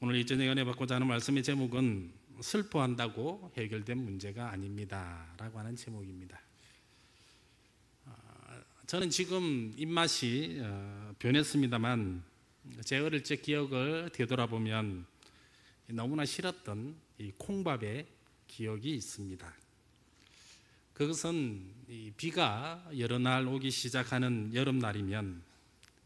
오늘 이 저녁에 은혜 받고자 하는 말씀의 제목은 슬퍼한다고 해결된 문제가 아닙니다 라고 하는 제목입니다. 저는 지금 입맛이 변했습니다만 제 어릴 적 기억을 되돌아보면 너무나 싫었던 이 콩밥의 기억이 있습니다. 그것은 이 비가 여러 날 오기 시작하는 여름날이면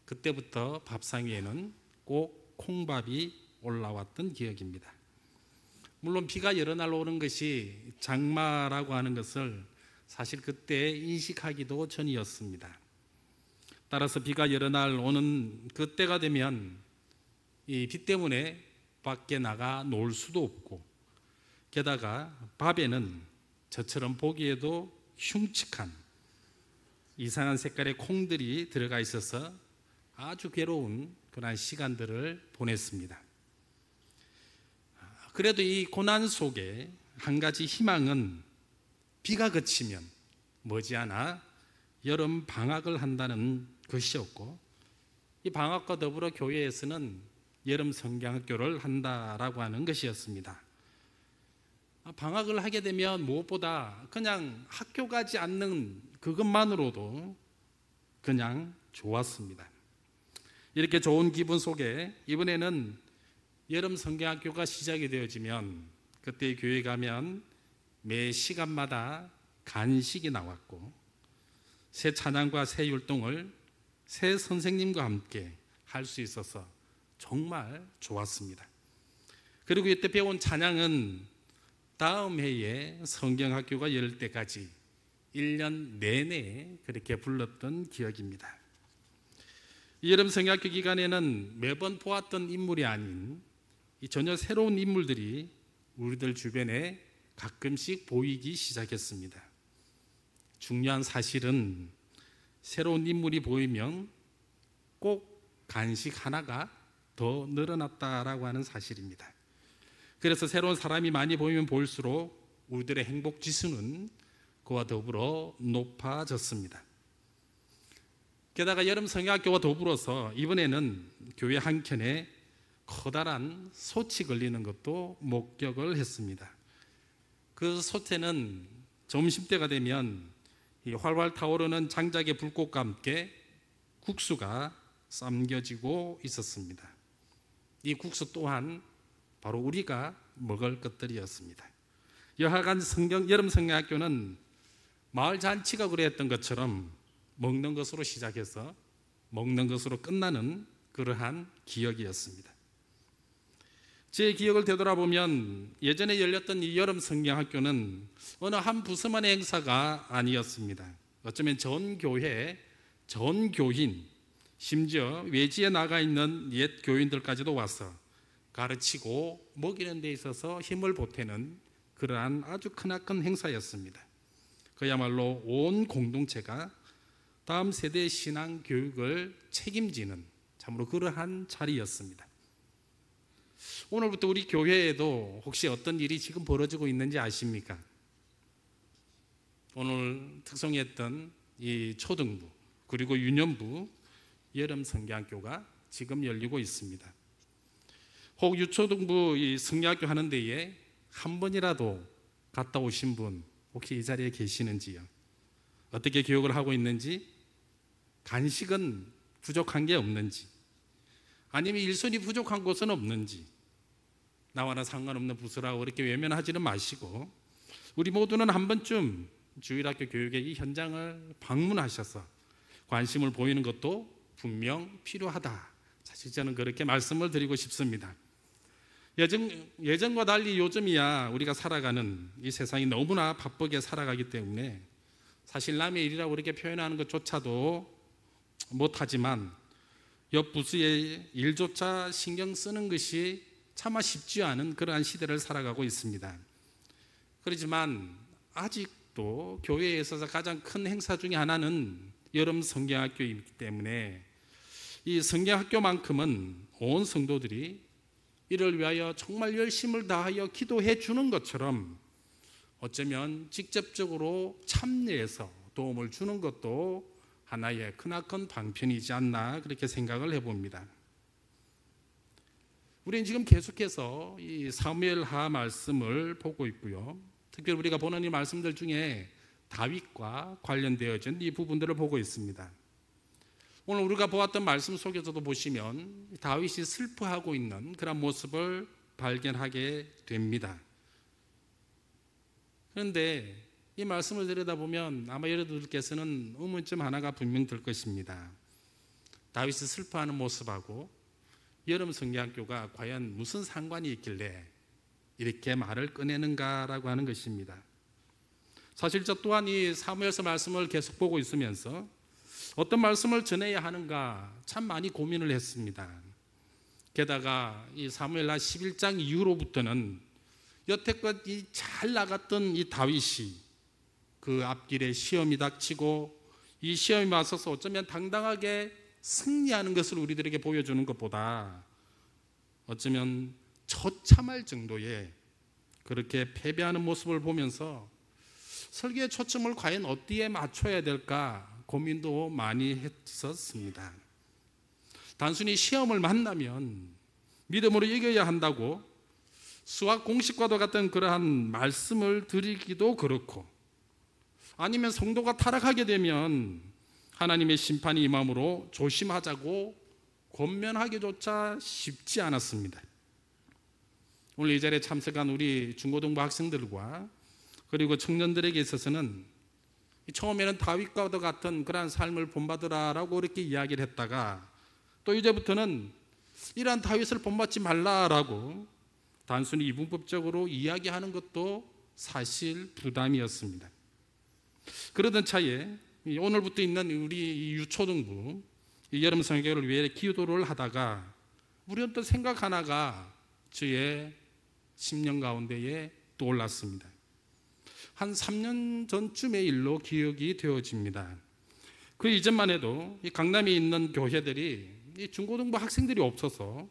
그때부터 밥상 위에는 꼭 콩밥이 올라왔던 기억입니다. 물론 비가 여러 날 오는 것이 장마라고 하는 것을 사실 그때 인식하기도 전이었습니다. 따라서 비가 여러 날 오는 그때가 되면 이 비 때문에 밖에 나가 놀 수도 없고, 게다가 밥에는 저처럼 보기에도 흉측한 이상한 색깔의 콩들이 들어가 있어서 아주 괴로운 그런 시간들을 보냈습니다. 그래도 이 고난 속에 한 가지 희망은 비가 그치면 머지않아 여름 방학을 한다는 것이었고, 이 방학과 더불어 교회에서는 여름 성경학교를 한다라고 하는 것이었습니다. 방학을 하게 되면 무엇보다 그냥 학교 가지 않는 그것만으로도 그냥 좋았습니다. 이렇게 좋은 기분 속에 이번에는 여름 성경학교가 시작이 되어지면 그때 교회 가면 매 시간마다 간식이 나왔고, 새 찬양과 새 율동을 새 선생님과 함께 할 수 있어서 정말 좋았습니다. 그리고 이때 배운 찬양은 다음 해에 성경학교가 열 때까지 1년 내내 그렇게 불렀던 기억입니다. 이 여름 성경학교 기간에는 매번 보았던 인물이 아닌 전혀 새로운 인물들이 우리들 주변에 가끔씩 보이기 시작했습니다. 중요한 사실은 새로운 인물이 보이면 꼭 간식 하나가 더 늘어났다라고 하는 사실입니다. 그래서 새로운 사람이 많이 보이면 보일수록 우리들의 행복 지수는 그와 더불어 높아졌습니다. 게다가 여름 성경학교와 더불어서 이번에는 교회 한켠에 커다란 솥이 걸리는 것도 목격을 했습니다. 그 솥에는 점심때가 되면 이 활활 타오르는 장작의 불꽃과 함께 국수가 삶겨지고 있었습니다. 이 국수 또한 바로 우리가 먹을 것들이었습니다. 여하간 여름 성경학교는 마을 잔치가 그랬던 것처럼 먹는 것으로 시작해서 먹는 것으로 끝나는 그러한 기억이었습니다. 제 기억을 되돌아보면 예전에 열렸던 이 여름 성경학교는 어느 한 부서만의 행사가 아니었습니다. 어쩌면 전 교회, 전 교인, 심지어 외지에 나가 있는 옛 교인들까지도 와서 가르치고 먹이는 데 있어서 힘을 보태는 그러한 아주 크나큰 행사였습니다. 그야말로 온 공동체가 다음 세대의 신앙 교육을 책임지는 참으로 그러한 자리였습니다. 오늘부터 우리 교회에도 혹시 어떤 일이 지금 벌어지고 있는지 아십니까? 오늘 특송했던 이 초등부 그리고 유년부 여름 성경학교가 지금 열리고 있습니다. 혹 유초등부 이 성경학교 하는 데에 한 번이라도 갔다 오신 분 혹시 이 자리에 계시는지요? 어떻게 교육을 하고 있는지, 간식은 부족한 게 없는지, 아니면 일손이 부족한 곳은 없는지, 나와는 상관없는 부서라고 그렇게 외면하지는 마시고 우리 모두는 한 번쯤 주일학교 교육의 이 현장을 방문하셔서 관심을 보이는 것도 분명 필요하다. 사실 저는 그렇게 말씀을 드리고 싶습니다. 예전과 달리 요즘이야 우리가 살아가는 이 세상이 너무나 바쁘게 살아가기 때문에 사실 남의 일이라고 그렇게 표현하는 것조차도 못하지만 옆 부서의 일조차 신경 쓰는 것이 차마 쉽지 않은 그러한 시대를 살아가고 있습니다. 그렇지만 아직도 교회에 있어서 가장 큰 행사 중에 하나는 여름 성경학교이기 때문에 이 성경학교만큼은 온 성도들이 이를 위하여 정말 열심을 다하여 기도해 주는 것처럼 어쩌면 직접적으로 참여해서 도움을 주는 것도 하나의 크나큰 방편이지 않나 그렇게 생각을 해봅니다. 우리는 지금 계속해서 이 사무엘하 말씀을 보고 있고요. 특별히 우리가 보는 이 말씀들 중에 다윗과 관련되어진 이 부분들을 보고 있습니다. 오늘 우리가 보았던 말씀 속에서도 보시면 다윗이 슬퍼하고 있는 그런 모습을 발견하게 됩니다. 그런데 이 말씀을 들여다보면 아마 여러분들께서는 의문점 하나가 분명 들 것입니다. 다윗이 슬퍼하는 모습하고 여름 성경학교가 과연 무슨 상관이 있길래 이렇게 말을 꺼내는가라고 하는 것입니다. 사실 저 또한 이 사무엘서 말씀을 계속 보고 있으면서 어떤 말씀을 전해야 하는가 참 많이 고민을 했습니다. 게다가 이 사무엘하 11장 이후로부터는 여태껏 잘 나갔던 이 다윗이 그 앞길에 시험이 닥치고 이 시험이 맞서서 어쩌면 당당하게 승리하는 것을 우리들에게 보여주는 것보다 어쩌면 처참할 정도의 그렇게 패배하는 모습을 보면서 설교의 초점을 과연 어디에 맞춰야 될까 고민도 많이 했었습니다. 단순히 시험을 만나면 믿음으로 이겨야 한다고 수학 공식과도 같은 그러한 말씀을 드리기도 그렇고, 아니면 성도가 타락하게 되면 하나님의 심판이 임함으로 조심하자고 권면하기조차 쉽지 않았습니다. 오늘 이 자리에 참석한 우리 중고등부 학생들과 그리고 청년들에게 있어서는 처음에는 다윗과도 같은 그러한 삶을 본받으라라고 이렇게 이야기를 했다가 또 이제부터는 이러한 다윗을 본받지 말라라고 단순히 이분법적으로 이야기하는 것도 사실 부담이었습니다. 그러던 차에 오늘부터 있는 우리 유초등부 여름 성경을 위해 기도를 하다가 우리는 또 생각 하나가 저의 심령 가운데에 떠올랐습니다. 한 3년 전쯤의 일로 기억이 되어집니다. 그 이전만 해도 이 강남에 있는 교회들이 이 중고등부 학생들이 없어서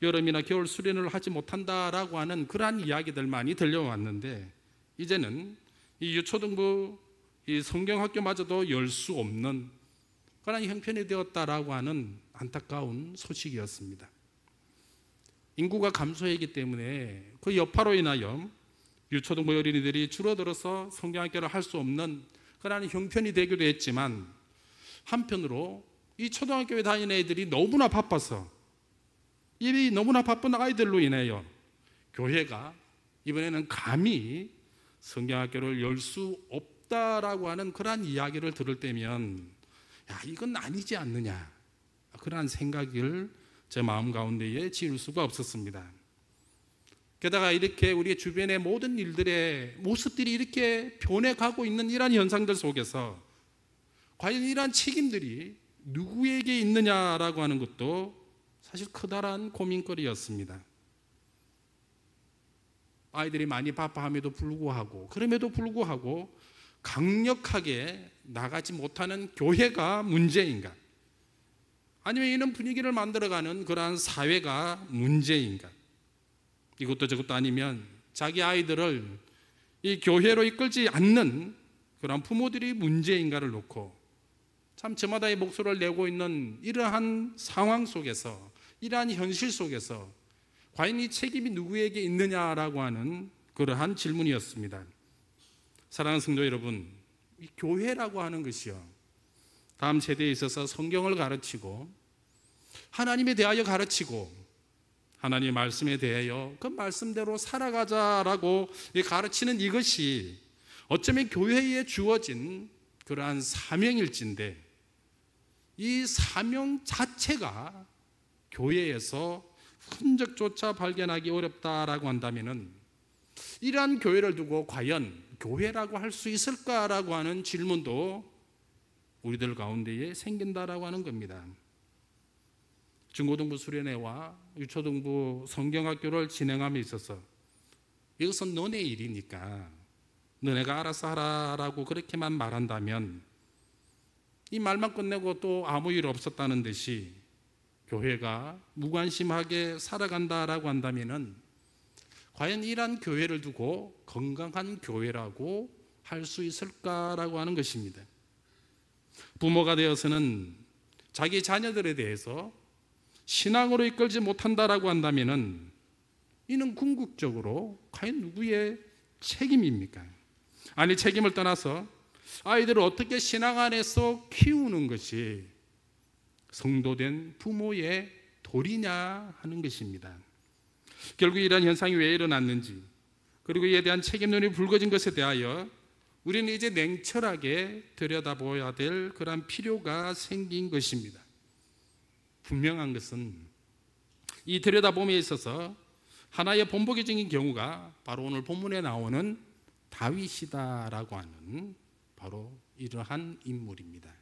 여름이나 겨울 수련을 하지 못한다라고 하는 그러한 이야기들만이 들려왔는데, 이제는 이 유초등부 이 성경학교마저도 열 수 없는 그런 형편이 되었다라고 하는 안타까운 소식이었습니다. 인구가 감소하기 때문에 그 여파로 인하여 유초등부 어린이들이 줄어들어서 성경학교를 할 수 없는 그런 형편이 되기도 했지만, 한편으로 이 초등학교에 다니는 애들이 너무나 바빠서 이 너무나 바쁜 아이들로 인하여 교회가 이번에는 감히 성경학교를 열 수 없다라고 하는 그러한 이야기를 들을 때면 야, 이건 아니지 않느냐, 그러한 생각을 제 마음 가운데에 지울 수가 없었습니다. 게다가 이렇게 우리 주변의 모든 일들의 모습들이 이렇게 변해가고 있는 이러한 현상들 속에서 과연 이러한 책임들이 누구에게 있느냐라고 하는 것도 사실 커다란 고민거리였습니다. 아이들이 많이 바빠함에도 불구하고, 그럼에도 불구하고 강력하게 나가지 못하는 교회가 문제인가? 아니면 이런 분위기를 만들어가는 그러한 사회가 문제인가? 이것도 저것도 아니면 자기 아이들을 이 교회로 이끌지 않는 그런 부모들이 문제인가를 놓고 참 저마다의 목소리를 내고 있는 이러한 상황 속에서, 이러한 현실 속에서 과연 이 책임이 누구에게 있느냐라고 하는 그러한 질문이었습니다. 사랑하는 성도 여러분, 이 교회라고 하는 것이요, 다음 세대에 있어서 성경을 가르치고 하나님에 대하여 가르치고 하나님의 말씀에 대하여 그 말씀대로 살아가자라고 가르치는 이것이 어쩌면 교회에 주어진 그러한 사명일진데, 이 사명 자체가 교회에서 흔적조차 발견하기 어렵다라고 한다면은 이러한 교회를 두고 과연 교회라고 할 수 있을까라고 하는 질문도 우리들 가운데에 생긴다라고 하는 겁니다. 중고등부 수련회와 유초등부 성경학교를 진행함에 있어서 이것은 너네 일이니까 너네가 알아서 하라라고 그렇게만 말한다면, 이 말만 끝내고 또 아무 일 없었다는 듯이 교회가 무관심하게 살아간다라고 한다면은 과연 이러한 교회를 두고 건강한 교회라고 할 수 있을까라고 하는 것입니다. 부모가 되어서는 자기 자녀들에 대해서 신앙으로 이끌지 못한다라고 한다면은 이는 궁극적으로 과연 누구의 책임입니까? 아니, 책임을 떠나서 아이들을 어떻게 신앙 안에서 키우는 것이 성도된 부모의 도리냐 하는 것입니다. 결국 이러한 현상이 왜 일어났는지, 그리고 이에 대한 책임 눈이 붉어진 것에 대하여 우리는 이제 냉철하게 들여다보아야 될 그런 필요가 생긴 것입니다. 분명한 것은 이 들여다봄에 있어서 하나의 본보기적인 경우가 바로 오늘 본문에 나오는 다윗이다라고 하는 바로 이러한 인물입니다.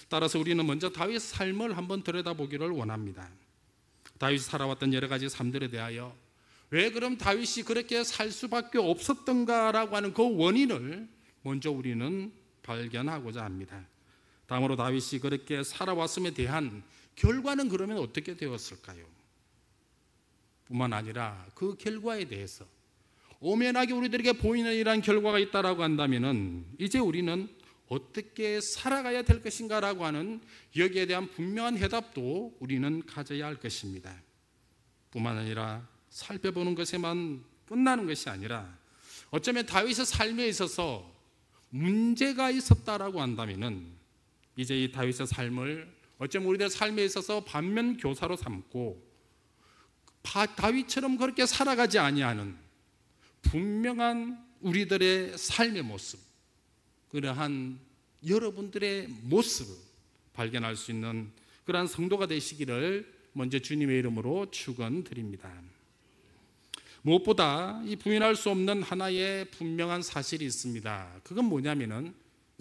따라서 우리는 먼저 다윗의 삶을 한번 들여다보기를 원합니다. 다윗이 살아왔던 여러 가지 삶들에 대하여 왜 그럼 다윗이 그렇게 살 수밖에 없었던가라고 하는 그 원인을 먼저 우리는 발견하고자 합니다. 다음으로 다윗이 그렇게 살아왔음에 대한 결과는 그러면 어떻게 되었을까요? 뿐만 아니라 그 결과에 대해서 오면하게 우리들에게 보이는 이러한 결과가 있다라고 한다면은 이제 우리는 어떻게 살아가야 될 것인가라고 하는 여기에 대한 분명한 해답도 우리는 가져야 할 것입니다. 뿐만 아니라 살펴보는 것에만 끝나는 것이 아니라 어쩌면 다윗의 삶에 있어서 문제가 있었다라고 한다면은 이제 이 다윗의 삶을 어쩌면 우리들 삶에 있어서 반면 교사로 삼고 다윗처럼 그렇게 살아가지 아니하는 분명한 우리들의 삶의 모습, 그러한 여러분들의 모습을 발견할 수 있는 그러한 성도가 되시기를 먼저 주님의 이름으로 축원드립니다. 무엇보다 이 부인할 수 없는 하나의 분명한 사실이 있습니다. 그건 뭐냐면은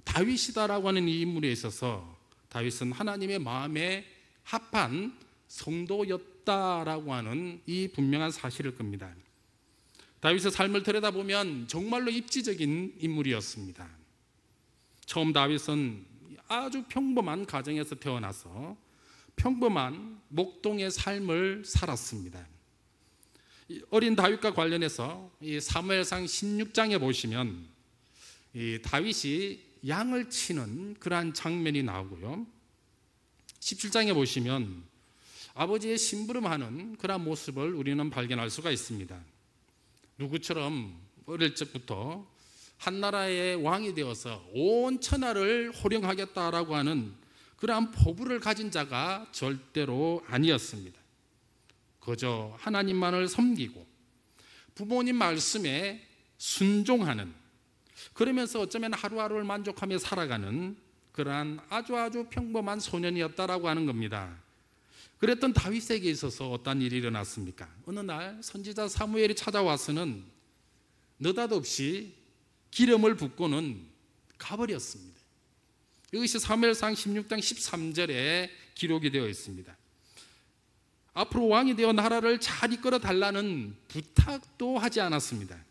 다윗이다라고 하는 이 인물에 있어서 다윗은 하나님의 마음에 합한 성도였다라고 하는 이 분명한 사실일 겁니다. 다윗의 삶을 들여다보면 정말로 입지적인 인물이었습니다. 처음 다윗은 아주 평범한 가정에서 태어나서 평범한 목동의 삶을 살았습니다. 어린 다윗과 관련해서 이 사무엘상 16장에 보시면 이 다윗이 양을 치는 그러한 장면이 나오고요, 17장에 보시면 아버지의 심부름하는 그러한 모습을 우리는 발견할 수가 있습니다. 누구처럼 어릴 적부터 한 나라의 왕이 되어서 온 천하를 호령하겠다라고 하는 그러한 포부를 가진 자가 절대로 아니었습니다. 그저 하나님만을 섬기고 부모님 말씀에 순종하는, 그러면서 어쩌면 하루하루를 만족하며 살아가는 그러한 아주 평범한 소년이었다라고 하는 겁니다. 그랬던 다윗에게 있어서 어떤 일이 일어났습니까? 어느 날 선지자 사무엘이 찾아와서는 느닷없이 기름을 붓고는 가버렸습니다. 이것이 사무엘상 16장 13절에 기록이 되어 있습니다. 앞으로 왕이 되어 나라를 잘 이끌어 달라는 부탁도 하지 않았습니다.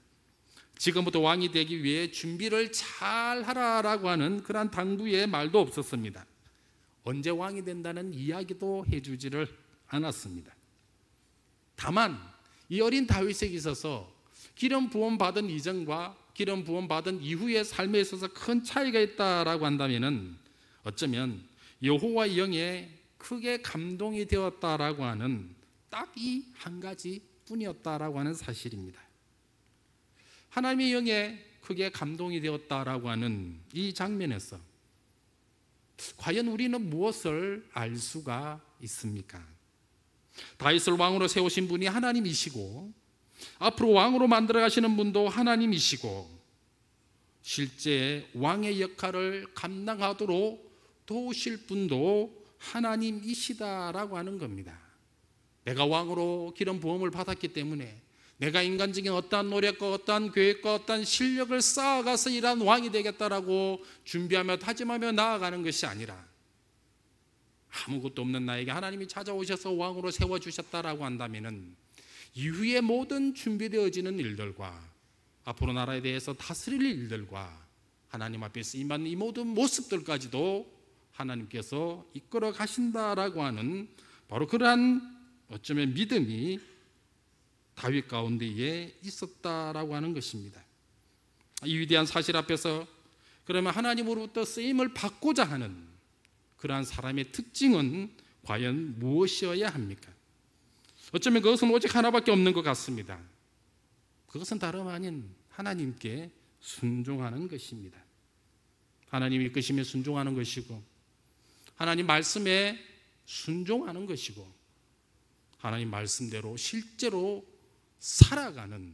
지금부터 왕이 되기 위해 준비를 잘 하라라고 하는 그러한 당부의 말도 없었습니다. 언제 왕이 된다는 이야기도 해주지를 않았습니다. 다만 이 어린 다윗에게 있어서 기름 부음 받은 이전과 기름 부음 받은 이후의 삶에 있어서 큰 차이가 있다라고 한다면은 어쩌면 여호와의 영에 크게 감동이 되었다라고 하는 딱 이 한 가지 뿐이었다라고 하는 사실입니다. 하나님의 영에 크게 감동이 되었다라고 하는 이 장면에서 과연 우리는 무엇을 알 수가 있습니까? 다윗을 왕으로 세우신 분이 하나님이시고 앞으로 왕으로 만들어 가시는 분도 하나님이시고 실제 왕의 역할을 감당하도록 도우실 분도 하나님이시다라고 하는 겁니다. 내가 왕으로 기름 부음을 받았기 때문에 내가 인간적인 어떠한 노력과 어떠한 계획과 어떠한 실력을 쌓아가서 이러한 왕이 되겠다라고 준비하며 다짐하며 나아가는 것이 아니라 아무것도 없는 나에게 하나님이 찾아오셔서 왕으로 세워주셨다라고 한다면 이후에 모든 준비되어지는 일들과 앞으로 나라에 대해서 다스릴 일들과 하나님 앞에서 임하는 이 모든 모습들까지도 하나님께서 이끌어 가신다라고 하는 바로 그러한 어쩌면 믿음이 다윗 가운데에 있었다라고 하는 것입니다. 이 위대한 사실 앞에서 그러면 하나님으로부터 쓰임을 받고자 하는 그러한 사람의 특징은 과연 무엇이어야 합니까? 어쩌면 그것은 오직 하나밖에 없는 것 같습니다. 그것은 다름 아닌 하나님께 순종하는 것입니다. 하나님 이끄심에 순종하는 것이고, 하나님 말씀에 순종하는 것이고, 하나님 말씀대로 실제로 살아가는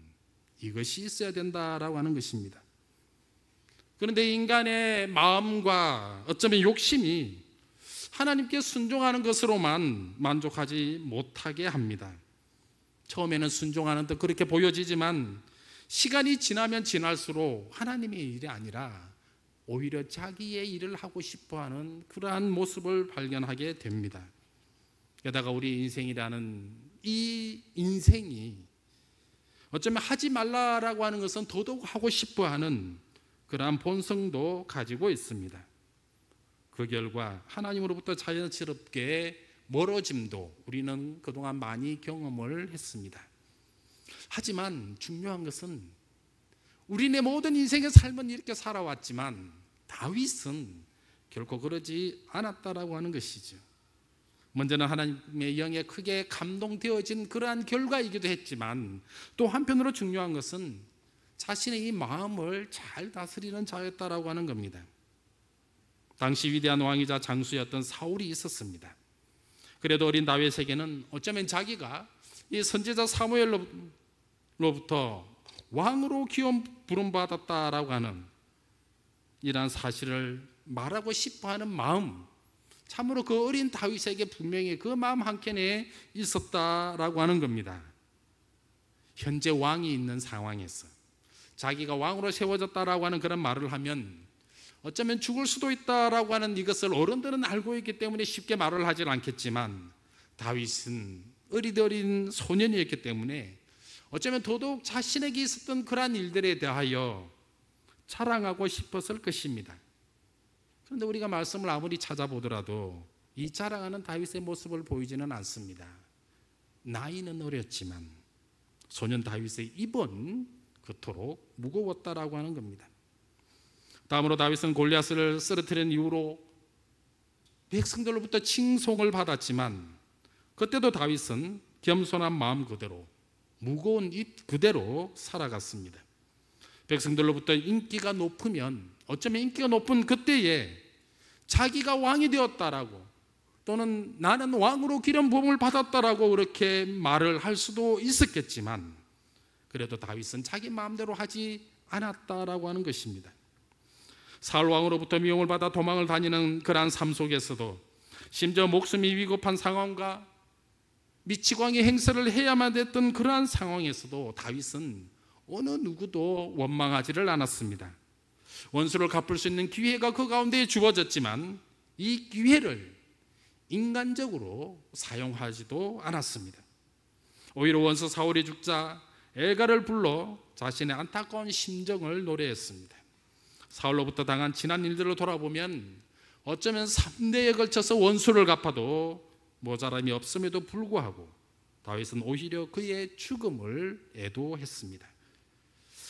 이것이 있어야 된다라고 하는 것입니다. 그런데 인간의 마음과 어쩌면 욕심이 하나님께 순종하는 것으로만 만족하지 못하게 합니다. 처음에는 순종하는 듯 그렇게 보여지지만 시간이 지나면 지날수록 하나님의 일이 아니라 오히려 자기의 일을 하고 싶어하는 그러한 모습을 발견하게 됩니다. 게다가 우리 인생이라는 이 인생이 어쩌면 하지 말라라고 하는 것은 더더욱 하고 싶어하는 그러한 본성도 가지고 있습니다. 그 결과 하나님으로부터 자연스럽게 멀어짐도 우리는 그동안 많이 경험을 했습니다. 하지만 중요한 것은 우리네 모든 인생의 삶은 이렇게 살아왔지만 다윗은 결코 그러지 않았다라고 하는 것이죠. 먼저는 하나님의 영에 크게 감동되어진 그러한 결과이기도 했지만 또 한편으로 중요한 것은 자신의 이 마음을 잘 다스리는 자였다라고 하는 겁니다. 당시 위대한 왕이자 장수였던 사울이 있었습니다. 그래도 어린 다윗에게는 어쩌면 자기가 이 선지자 사무엘로부터 왕으로 기원 부름받았다라고 하는 이러한 사실을 말하고 싶어하는 마음, 참으로 그 어린 다윗에게 분명히 그 마음 한켠에 있었다라고 하는 겁니다. 현재 왕이 있는 상황에서 자기가 왕으로 세워졌다라고 하는 그런 말을 하면 어쩌면 죽을 수도 있다라고 하는 이것을 어른들은 알고 있기 때문에 쉽게 말을 하질 않겠지만 다윗은 어리더린 소년이었기 때문에 어쩌면 더더욱 자신에게 있었던 그러한 일들에 대하여 자랑하고 싶었을 것입니다. 그런데 우리가 말씀을 아무리 찾아보더라도 이 자랑하는 다윗의 모습을 보이지는 않습니다. 나이는 어렸지만 소년 다윗의 입은 그토록 무거웠다라고 하는 겁니다. 다음으로 다윗은 골리앗을 쓰러뜨린 이후로 백성들로부터 칭송을 받았지만 그때도 다윗은 겸손한 마음 그대로 무거운 입 그대로 살아갔습니다. 백성들로부터 인기가 높으면 어쩌면 인기가 높은 그때에 자기가 왕이 되었다라고 또는 나는 왕으로 기름 부음을 받았다라고 그렇게 말을 할 수도 있었겠지만 그래도 다윗은 자기 마음대로 하지 않았다라고 하는 것입니다. 사울 왕으로부터 미움을 받아 도망을 다니는 그러한 삶 속에서도 심지어 목숨이 위급한 상황과 미치광이 행세를 해야만 됐던 그러한 상황에서도 다윗은 어느 누구도 원망하지를 않았습니다. 원수를 갚을 수 있는 기회가 그 가운데 주어졌지만 이 기회를 인간적으로 사용하지도 않았습니다. 오히려 원수 사울이 죽자 엘가를 불러 자신의 안타까운 심정을 노래했습니다. 사울로부터 당한 지난 일들을 돌아보면 어쩌면 3대에 걸쳐서 원수를 갚아도 모자람이 없음에도 불구하고 다윗은 오히려 그의 죽음을 애도했습니다.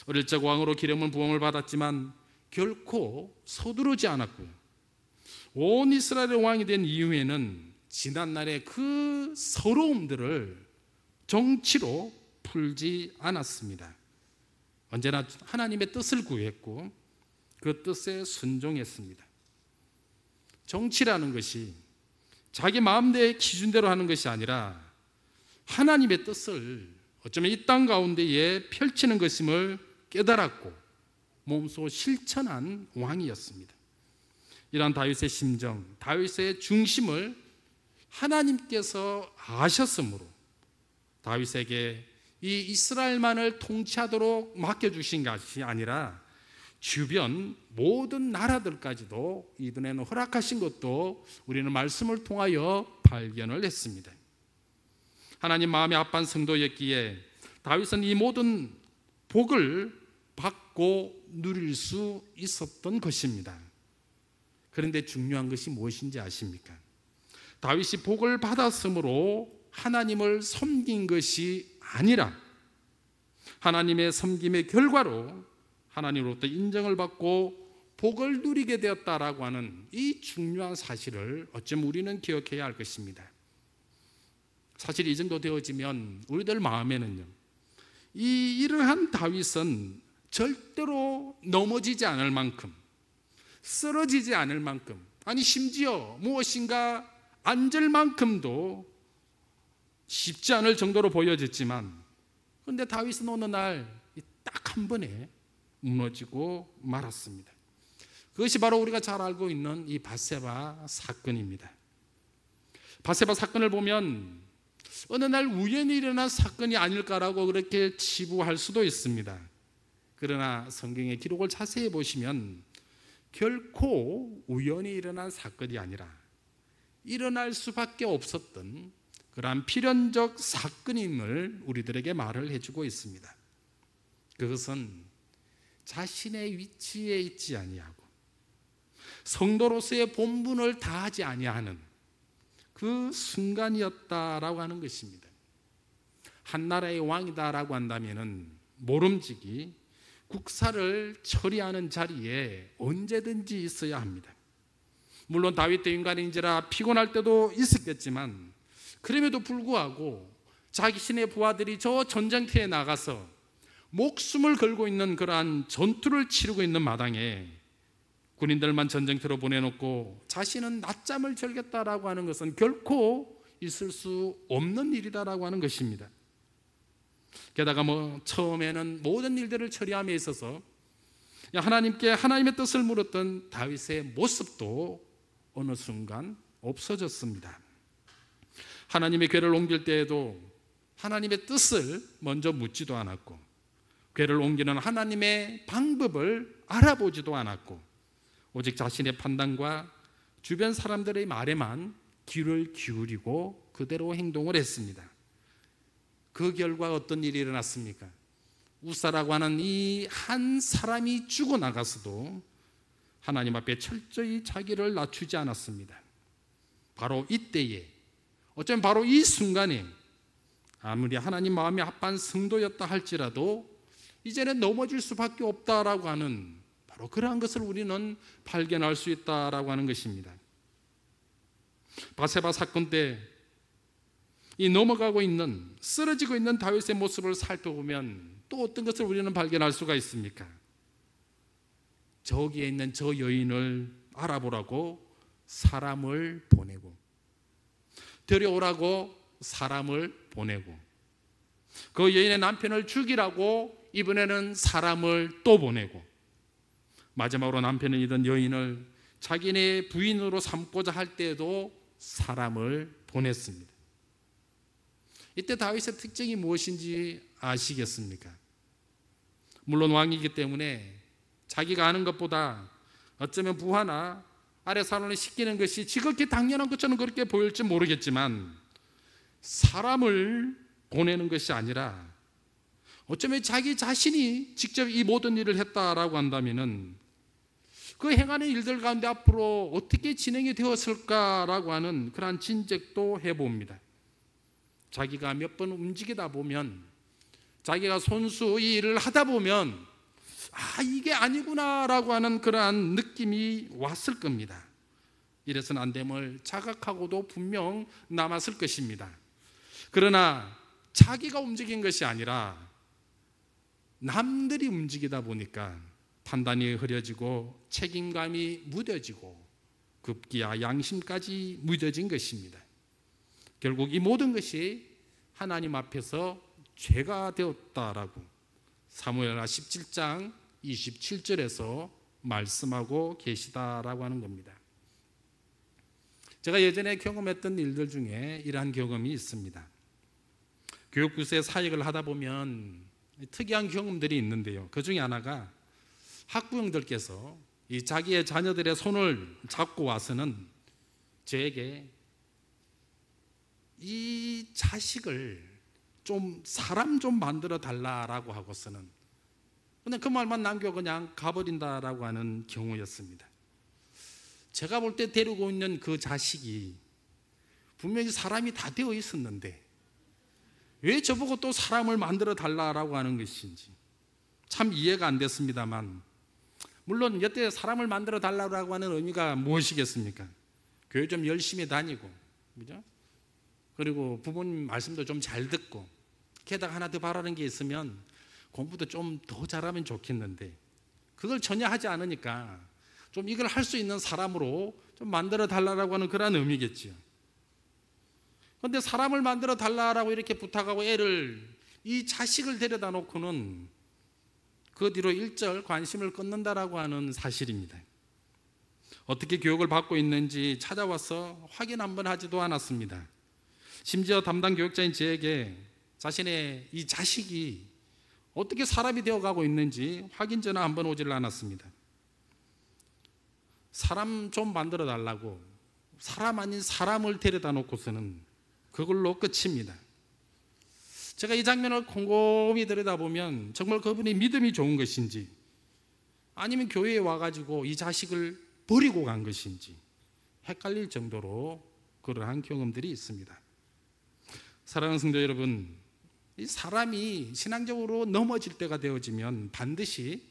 어릴 적 왕으로 기름은 부음을 받았지만 결코 서두르지 않았고요. 온 이스라엘의 왕이 된 이후에는 지난날의 그 서러움들을 정치로 풀지 않았습니다. 언제나 하나님의 뜻을 구했고 그 뜻에 순종했습니다. 정치라는 것이 자기 마음대의 기준대로 하는 것이 아니라 하나님의 뜻을 어쩌면 이 땅 가운데에 펼치는 것임을 깨달았고 몸소 실천한 왕이었습니다. 이러한 다윗의 심정, 다윗의 중심을 하나님께서 아셨으므로 다윗에게 이 이스라엘만을 통치하도록 맡겨주신 것이 아니라 주변 모든 나라들까지도 이번에는 허락하신 것도 우리는 말씀을 통하여 발견을 했습니다. 하나님 마음의 합한 성도였기에 다윗은 이 모든 복을 받고 누릴 수 있었던 것입니다. 그런데 중요한 것이 무엇인지 아십니까? 다윗이 복을 받았으므로 하나님을 섬긴 것이 아니라 하나님의 섬김의 결과로 하나님으로부터 인정을 받고 복을 누리게 되었다라고 하는 이 중요한 사실을 어쩜 우리는 기억해야 할 것입니다. 사실 이 정도 되어지면 우리들 마음에는요, 이러한 다윗은 절대로 넘어지지 않을 만큼, 쓰러지지 않을 만큼, 아니 심지어 무엇인가 앉을 만큼도 쉽지 않을 정도로 보여졌지만, 그런데 다윗은 어느 날 딱 한 번에 무너지고 말았습니다. 그것이 바로 우리가 잘 알고 있는 이 밧세바 사건입니다. 밧세바 사건을 보면 어느 날 우연히 일어난 사건이 아닐까라고 그렇게 치부할 수도 있습니다. 그러나 성경의 기록을 자세히 보시면 결코 우연히 일어난 사건이 아니라 일어날 수밖에 없었던 그러한 필연적 사건임을 우리들에게 말을 해주고 있습니다. 그것은 자신의 위치에 있지 아니하고 성도로서의 본분을 다하지 아니하는 그 순간이었다라고 하는 것입니다. 한 나라의 왕이다라고 한다면은 모름지기 국사를 처리하는 자리에 언제든지 있어야 합니다. 물론 다윗도 인간인지라 피곤할 때도 있었겠지만, 그럼에도 불구하고 자신의 부하들이 저 전쟁터에 나가서 목숨을 걸고 있는 그러한 전투를 치르고 있는 마당에 군인들만 전쟁터로 보내놓고 자신은 낮잠을 절겠다라고 하는 것은 결코 있을 수 없는 일이다라고 하는 것입니다. 게다가 처음에는 모든 일들을 처리함에 있어서 하나님께 하나님의 뜻을 물었던 다윗의 모습도 어느 순간 없어졌습니다. 하나님의 궤를 옮길 때에도 하나님의 뜻을 먼저 묻지도 않았고, 궤를 옮기는 하나님의 방법을 알아보지도 않았고, 오직 자신의 판단과 주변 사람들의 말에만 귀를 기울이고 그대로 행동을 했습니다. 그 결과 어떤 일이 일어났습니까? 우사라고 하는 이 한 사람이 죽어나가서도 하나님 앞에 철저히 자기를 낮추지 않았습니다. 바로 이때에, 어쩌면 바로 이 순간에 아무리 하나님 마음에 합한 성도였다 할지라도 이제는 넘어질 수밖에 없다라고 하는 바로 그러한 것을 우리는 발견할 수 있다라고 하는 것입니다. 밧세바 사건 때 이 넘어가고 있는, 쓰러지고 있는 다윗의 모습을 살펴보면 또 어떤 것을 우리는 발견할 수가 있습니까? 저기에 있는 저 여인을 알아보라고 사람을 보내고, 데려오라고 사람을 보내고, 그 여인의 남편을 죽이라고 이번에는 사람을 또 보내고, 마지막으로 남편이던 여인을 자기네 부인으로 삼고자 할 때에도 사람을 보냈습니다. 이때 다윗의 특징이 무엇인지 아시겠습니까? 물론 왕이기 때문에 자기가 아는 것보다 어쩌면 부하나 아래 사람을 시키는 것이 지극히 당연한 것처럼 그렇게 보일지 모르겠지만, 사람을 보내는 것이 아니라 어쩌면 자기 자신이 직접 이 모든 일을 했다라고 한다면은 그 행하는 일들 가운데 앞으로 어떻게 진행이 되었을까라고 하는 그러한 진책도 해봅니다. 자기가 몇 번 움직이다 보면, 자기가 손수 이 일을 하다 보면 이게 아니구나라고 하는 그러한 느낌이 왔을 겁니다. 이래서는 안 됨을 자각하고도 분명 남았을 것입니다. 그러나 자기가 움직인 것이 아니라 남들이 움직이다 보니까 판단이 흐려지고 책임감이 무뎌지고 급기야 양심까지 무뎌진 것입니다. 결국 이 모든 것이 하나님 앞에서 죄가 되었다라고 사무엘하 17장 27절에서 말씀하고 계시다라고 하는 겁니다. 제가 예전에 경험했던 일들 중에 이러한 경험이 있습니다. 교육부서에 사역을 하다 보면 특이한 경험들이 있는데요, 그 중에 하나가 학부형들께서 이 자기의 자녀들의 손을 잡고 와서는 저에게 이 자식을 좀 사람 좀 만들어 달라라고 하고서는 그냥 그 말만 남겨 그냥 가버린다라고 하는 경우였습니다. 제가 볼 때 데리고 있는 그 자식이 분명히 사람이 다 되어 있었는데 왜 저보고 또 사람을 만들어 달라라고 하는 것인지 참 이해가 안 됐습니다만, 물론 여태 사람을 만들어 달라고 하는 의미가 무엇이겠습니까? 교회 좀 열심히 다니고, 그죠? 그리고 부모님 말씀도 좀 잘 듣고, 게다가 하나 더 바라는 게 있으면 공부도 좀 더 잘하면 좋겠는데, 그걸 전혀 하지 않으니까 좀 이걸 할 수 있는 사람으로 좀 만들어 달라고 하는 그런 의미겠지요. 그런데 사람을 만들어 달라고 이렇게 부탁하고 이 자식을 데려다 놓고는 그 뒤로 일절 관심을 끊는다라고 하는 사실입니다. 어떻게 교육을 받고 있는지 찾아와서 확인 한번 하지도 않았습니다. 심지어 담당 교육자인 저에게 자신의 이 자식이 어떻게 사람이 되어가고 있는지 확인 전화 한번 오질 않았습니다. 사람 좀 만들어 달라고 사람 아닌 사람을 데려다 놓고서는 그걸로 끝입니다. 제가 이 장면을 곰곰이 들여다보면 정말 그분이 믿음이 좋은 것인지 아니면 교회에 와가지고 이 자식을 버리고 간 것인지 헷갈릴 정도로 그러한 경험들이 있습니다. 사랑하는 성도 여러분, 이 사람이 신앙적으로 넘어질 때가 되어지면 반드시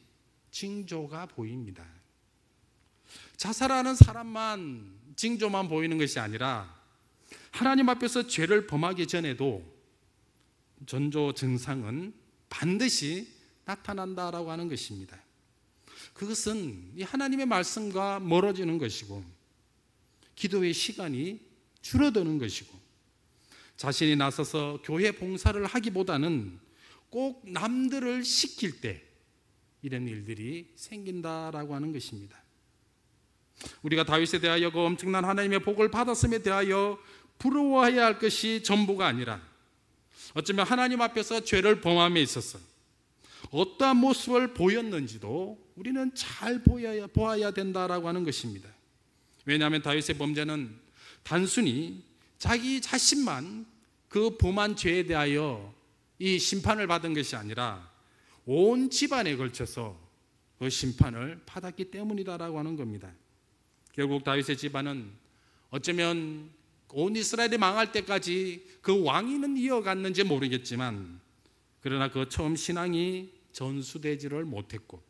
징조가 보입니다. 자살하는 사람만 징조만 보이는 것이 아니라 하나님 앞에서 죄를 범하기 전에도 전조 증상은 반드시 나타난다라고 하는 것입니다. 그것은 이 하나님의 말씀과 멀어지는 것이고 기도의 시간이 줄어드는 것이고 자신이 나서서 교회 봉사를 하기보다는 꼭 남들을 시킬 때 이런 일들이 생긴다라고 하는 것입니다. 우리가 다윗에 대하여 그 엄청난 하나님의 복을 받았음에 대하여 부러워해야 할 것이 전부가 아니라 어쩌면 하나님 앞에서 죄를 범함에 있어서 어떠한 모습을 보였는지도 우리는 잘 보아야 된다라고 하는 것입니다. 왜냐하면 다윗의 범죄는 단순히 자기 자신만 그 범한 죄에 대하여 이 심판을 받은 것이 아니라 온 집안에 걸쳐서 그 심판을 받았기 때문이다라고 하는 겁니다. 결국 다윗의 집안은 어쩌면 온 이스라엘이 망할 때까지 그 왕위는 이어갔는지 모르겠지만 그러나 그 처음 신앙이 전수되지를 못했고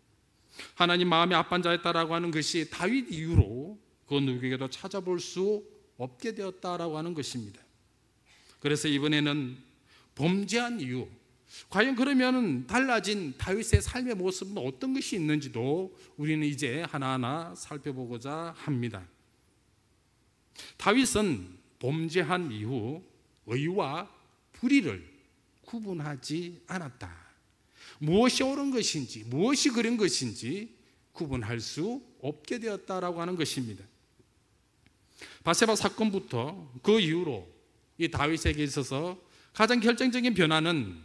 하나님 마음에 합반자였다라고 하는 것이 다윗 이후로 그 누구에게도 찾아볼 수 없게 되었다라고 하는 것입니다. 그래서 이번에는 범죄한 이유, 과연 그러면 달라진 다윗의 삶의 모습은 어떤 것이 있는지도 우리는 이제 하나하나 살펴보고자 합니다. 다윗은 범죄한 이후 의와 불의를 구분하지 않았다. 무엇이 옳은 것인지 무엇이 그른 것인지 구분할 수 없게 되었다라고 하는 것입니다. 바세바 사건부터 그 이후로 이 다윗에게 있어서 가장 결정적인 변화는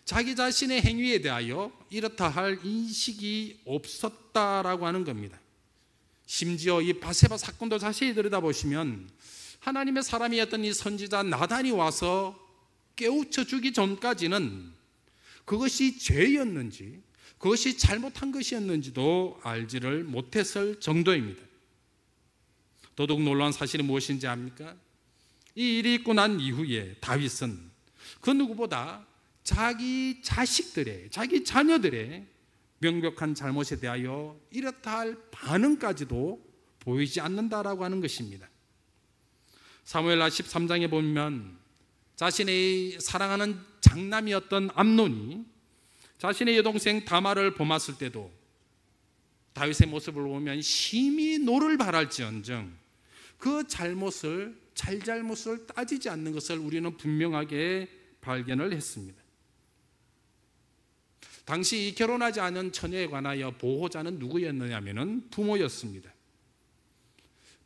자기 자신의 행위에 대하여 이렇다 할 인식이 없었다라고 하는 겁니다. 심지어 이 바세바 사건도 자세히 들여다보시면 하나님의 사람이었던 이 선지자 나단이 와서 깨우쳐 주기 전까지는 그것이 죄였는지 그것이 잘못한 것이었는지도 알지를 못했을 정도입니다. 더더욱 놀라운 사실이 무엇인지 압니까? 이 일이 있고 난 이후에 다윗은 그 누구보다 자기 자식들의, 자기 자녀들의 명백한 잘못에 대하여 이렇다 할 반응까지도 보이지 않는다라고 하는 것입니다. 사무엘하 13장에 보면 자신의 사랑하는 장남이었던 암논이 자신의 여동생 다말을 범했을 때도 다윗의 모습을 보면 심히 노를 바랄지언정 그 잘못을 따지지 않는 것을 우리는 분명하게 발견을 했습니다. 당시 결혼하지 않은 처녀에 관하여 보호자는 누구였느냐면 부모였습니다.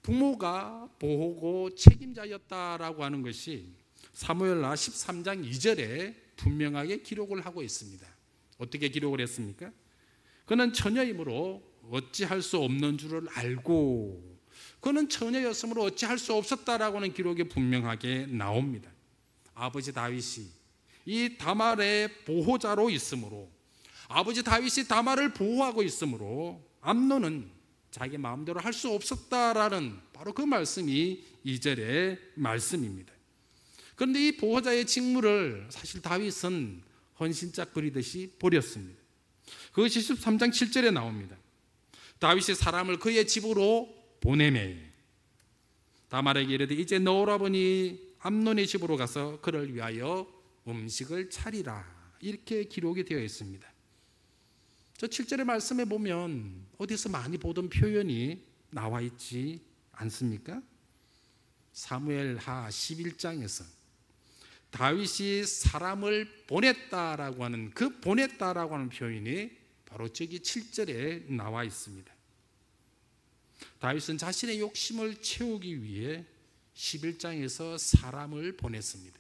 부모가 보호고 책임자였다라고 하는 것이 사무엘하 13장 2절에 분명하게 기록을 하고 있습니다. 어떻게 기록을 했습니까? 그는 처녀이므로 어찌할 수 없는 줄을 알고 그는 처녀였으므로 어찌할 수 없었다라고 하는 기록이 분명하게 나옵니다. 아버지 다윗이 이 다말의 보호자로 있으므로 아버지 다윗이 다말을 보호하고 있으므로 암논은 자기 마음대로 할 수 없었다라는 바로 그 말씀이 2절의 말씀입니다. 그런데 이 보호자의 직무를 사실 다윗은 헌신짝 그리듯이 버렸습니다. 그것이 13장 7절에 나옵니다. 다윗이 사람을 그의 집으로 보내매 다말에게 이르되 이제 너 오라버니 암논의 집으로 가서 그를 위하여 음식을 차리라. 이렇게 기록이 되어 있습니다. 저 7절의 말씀에 보면 어디서 많이 보던 표현이 나와 있지 않습니까? 사무엘하 11장에서 다윗이 사람을 보냈다라고 하는 그 보냈다라고 하는 표현이 바로 저기 7절에 나와 있습니다. 다윗은 자신의 욕심을 채우기 위해 11장에서 사람을 보냈습니다.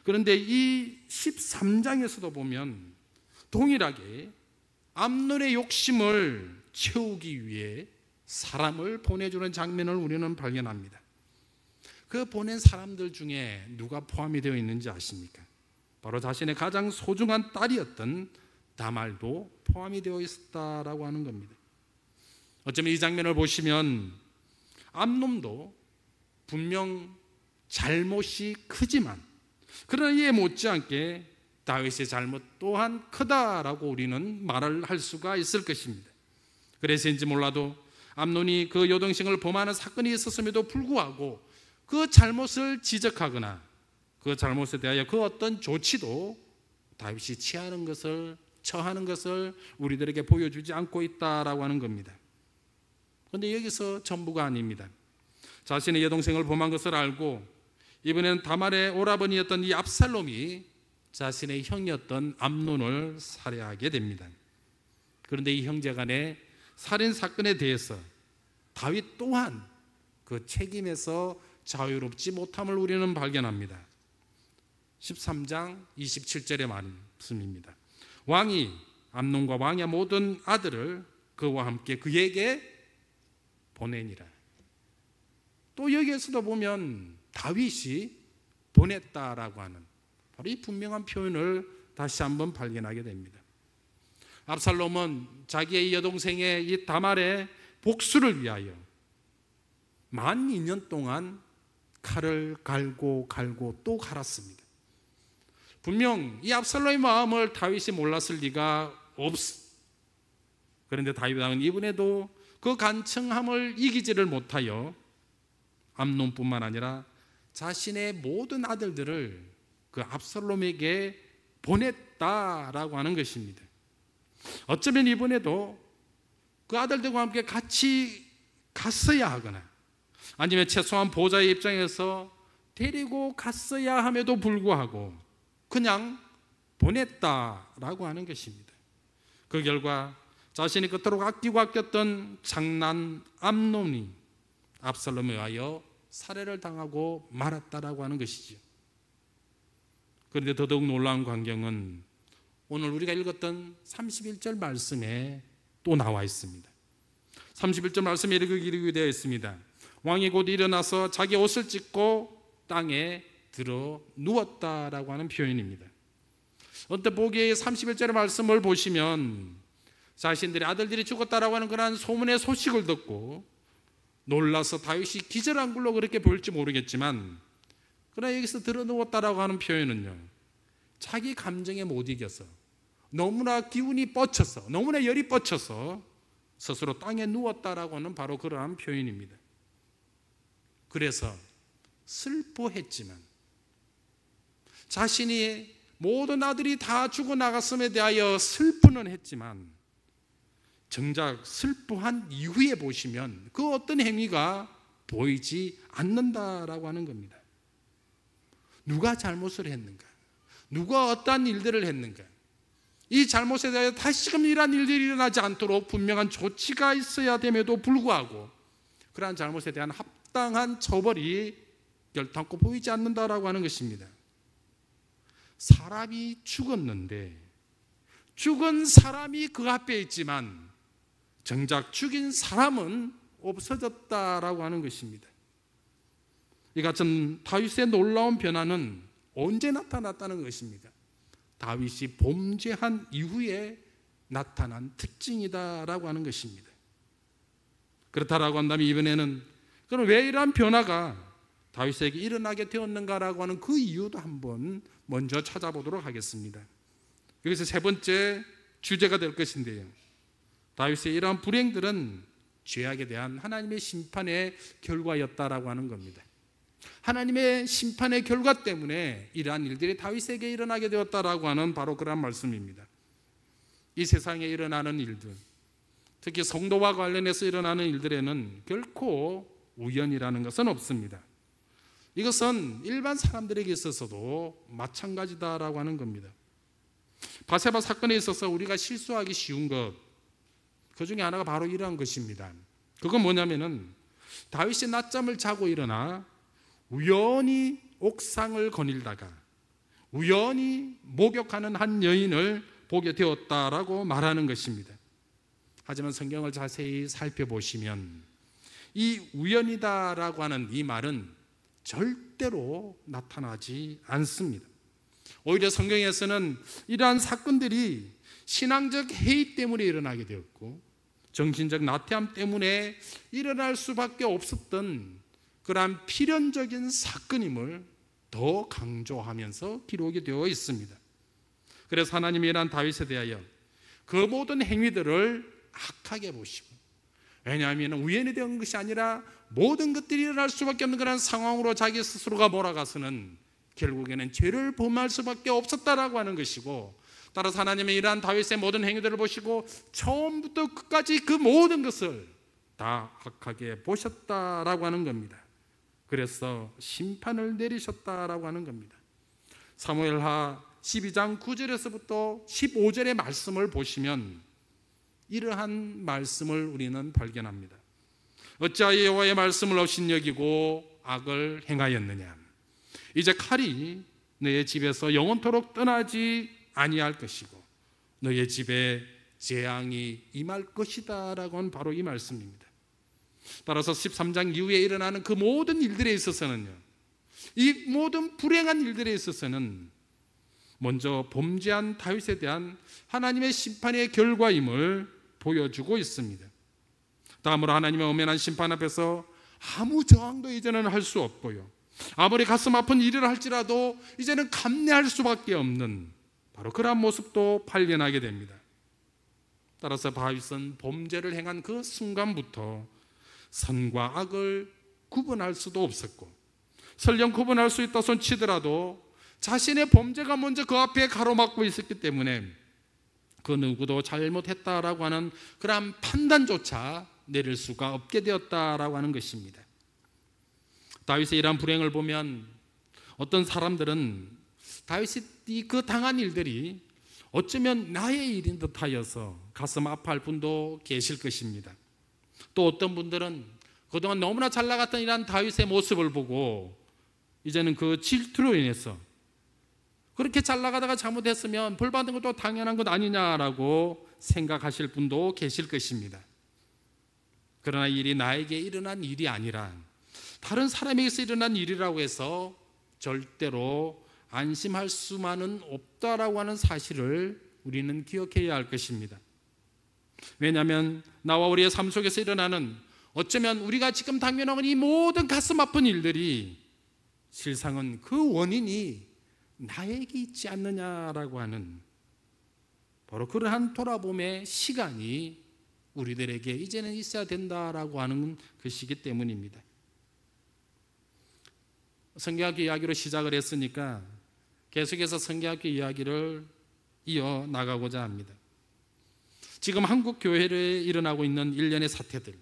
그런데 이 13장에서도 보면 동일하게 암논의 욕심을 채우기 위해 사람을 보내주는 장면을 우리는 발견합니다. 그 보낸 사람들 중에 누가 포함이 되어 있는지 아십니까? 바로 자신의 가장 소중한 딸이었던 다말도 포함이 되어 있었다라고 하는 겁니다. 어쩌면 이 장면을 보시면 암논도 분명 잘못이 크지만 그러나 이에 못지않게 다윗의 잘못 또한 크다라고 우리는 말을 할 수가 있을 것입니다. 그래서인지 몰라도 암논이 그 여동생을 범하는 사건이 있었음에도 불구하고 그 잘못을 지적하거나 그 잘못에 대하여 그 어떤 조치도 다윗이 취하는 것을 처하는 것을 우리들에게 보여주지 않고 있다라고 하는 겁니다. 그런데 여기서 전부가 아닙니다. 자신의 여동생을 범한 것을 알고 이번에는 다말의 오라버니였던 이 압살롬이 자신의 형이었던 암논을 살해하게 됩니다. 그런데 이 형제간의 살인 사건에 대해서 다윗 또한 그 책임에서 자유롭지 못함을 우리는 발견합니다. 13장 27절의 말씀입니다. 왕이 암논과 왕의 모든 아들을 그와 함께 그에게 보내니라. 또 여기에서도 보면 다윗이 보냈다라고 하는 바로 이 분명한 표현을 다시 한번 발견하게 됩니다. 압살롬은 자기의 여동생의 이 다말의 복수를 위하여 만 2년 동안 칼을 갈고 또 갈았습니다. 분명 이 압살롬의 마음을 다윗이 몰랐을 리가 없어. 그런데 다윗 왕은 이번에도 그 간청함을 이기지를 못하여 암논뿐만 아니라 자신의 모든 아들들을 그 압살롬에게 보냈다라고 하는 것입니다. 어쩌면 이번에도 그 아들들과 함께 같이 갔어야 하거나 아니면 최소한 보좌의 입장에서 데리고 갔어야 함에도 불구하고 그냥 보냈다라고 하는 것입니다. 그 결과 자신이 그토록 아끼고 아꼈던 장남 암논이 압살롬에 의하여 살해를 당하고 말았다라고 하는 것이죠. 그런데 더더욱 놀라운 광경은 오늘 우리가 읽었던 31절 말씀에 또 나와 있습니다. 31절 말씀에 이렇게 기록이 되어 있습니다. 왕이 곧 일어나서 자기 옷을 찢고 땅에 들어 누웠다라고 하는 표현입니다. 언뜻 보기에 31절의 말씀을 보시면 자신들의 아들들이 죽었다라고 하는 그런 소문의 소식을 듣고 놀라서 다윗이 기절한 걸로 그렇게 보일지 모르겠지만 그러나 여기서 들어 누웠다라고 하는 표현은요, 자기 감정에 못 이겨서 너무나 기운이 뻗쳐서 너무나 열이 뻗쳐서 스스로 땅에 누웠다라고 하는 바로 그러한 표현입니다. 그래서 슬퍼했지만 자신이 모든 아들이 다 죽어나갔음에 대하여 슬프는 했지만 정작 슬퍼한 이후에 보시면 그 어떤 행위가 보이지 않는다라고 하는 겁니다. 누가 잘못을 했는가? 누가 어떠한 일들을 했는가? 이 잘못에 대하여 다시금 이러한 일들이 일어나지 않도록 분명한 조치가 있어야 됨에도 불구하고 그러한 잘못에 대한 합당한 처벌이 결탄코 보이지 않는다라고 하는 것입니다. 사람이 죽었는데 죽은 사람이 그 앞에 있지만 정작 죽인 사람은 없어졌다라고 하는 것입니다. 이 같은 다윗의 놀라운 변화는 언제 나타났다는 것입니까? 다윗이 범죄한 이후에 나타난 특징이다라고 하는 것입니다. 그렇다라고 한다면 이번에는 그럼 왜 이러한 변화가 다윗에게 일어나게 되었는가라고 하는 그 이유도 한번 먼저 찾아보도록 하겠습니다. 여기서 세 번째 주제가 될 것인데요, 다윗의 이러한 불행들은 죄악에 대한 하나님의 심판의 결과였다라고 하는 겁니다. 하나님의 심판의 결과 때문에 이러한 일들이 다윗에게 일어나게 되었다라고 하는 바로 그런 말씀입니다. 이 세상에 일어나는 일들, 특히 성도와 관련해서 일어나는 일들에는 결코 우연이라는 것은 없습니다. 이것은 일반 사람들에게 있어서도 마찬가지다라고 하는 겁니다. 바세바 사건에 있어서 우리가 실수하기 쉬운 것, 그 중에 하나가 바로 이러한 것입니다. 그건 뭐냐면은 다윗이 낮잠을 자고 일어나 우연히 옥상을 거닐다가 우연히 목욕하는 한 여인을 보게 되었다라고 말하는 것입니다. 하지만 성경을 자세히 살펴보시면 이 우연이다라고 하는 이 말은 절대로 나타나지 않습니다. 오히려 성경에서는 이러한 사건들이 신앙적 해이 때문에 일어나게 되었고 정신적 나태함 때문에 일어날 수밖에 없었던 그러한 필연적인 사건임을 더 강조하면서 기록이 되어 있습니다. 그래서 하나님이 이러한 다윗에 대하여 그 모든 행위들을 악하게 보시고, 왜냐하면 우연히 된 것이 아니라 모든 것들이 일어날 수밖에 없는 그런 상황으로 자기 스스로가 몰아가서는 결국에는 죄를 범할 수밖에 없었다라고 하는 것이고, 따라서 하나님의 이러한 다윗의 모든 행위들을 보시고 처음부터 끝까지 그 모든 것을 다 악하게 보셨다라고 하는 겁니다. 그래서 심판을 내리셨다라고 하는 겁니다. 사무엘하 12장 9절에서부터 15절의 말씀을 보시면 이러한 말씀을 우리는 발견합니다. 어찌하여 여호와의 말씀을 업신여기고 악을 행하였느냐. 이제 칼이 너의 집에서 영원토록 떠나지 아니할 것이고 너의 집에 재앙이 임할 것이다 라고는 바로 이 말씀입니다. 따라서 13장 이후에 일어나는 그 모든 일들에 있어서는요, 이 모든 불행한 일들에 있어서는 먼저 범죄한 다윗에 대한 하나님의 심판의 결과임을 보여주고 있습니다. 다음으로 하나님의 엄연한 심판 앞에서 아무 저항도 이제는 할 수 없고요, 아무리 가슴 아픈 일을 할지라도 이제는 감내할 수밖에 없는 바로 그러한 모습도 발견하게 됩니다. 따라서 다윗은 범죄를 행한 그 순간부터 선과 악을 구분할 수도 없었고, 설령 구분할 수 있다 손 치더라도 자신의 범죄가 먼저 그 앞에 가로막고 있었기 때문에 그 누구도 잘못했다라고 하는 그러한 판단조차 내릴 수가 없게 되었다라고 하는 것입니다. 다윗의 이러한 불행을 보면 어떤 사람들은 다윗이 그 당한 일들이 어쩌면 나의 일인 듯하여서 가슴 아파할 분도 계실 것입니다. 또 어떤 분들은 그동안 너무나 잘 나갔던 이러한 다윗의 모습을 보고 이제는 그 질투로 인해서 그렇게 잘 나가다가 잘못했으면 벌받는 것도 당연한 것 아니냐라고 생각하실 분도 계실 것입니다. 그러나 이 일이 나에게 일어난 일이 아니라 다른 사람에게서 일어난 일이라고 해서 절대로 안심할 수만은 없다라고 하는 사실을 우리는 기억해야 할 것입니다. 왜냐하면 나와 우리의 삶 속에서 일어나는 어쩌면 우리가 지금 당면하는 이 모든 가슴 아픈 일들이 실상은 그 원인이 나에게 있지 않느냐라고 하는 바로 그러한 돌아봄의 시간이 우리들에게 이제는 있어야 된다라고 하는 것이기 때문입니다. 성경학교 이야기로 시작을 했으니까 계속해서 성경학교 이야기를 이어나가고자 합니다. 지금 한국 교회에 일어나고 있는 일련의 사태들,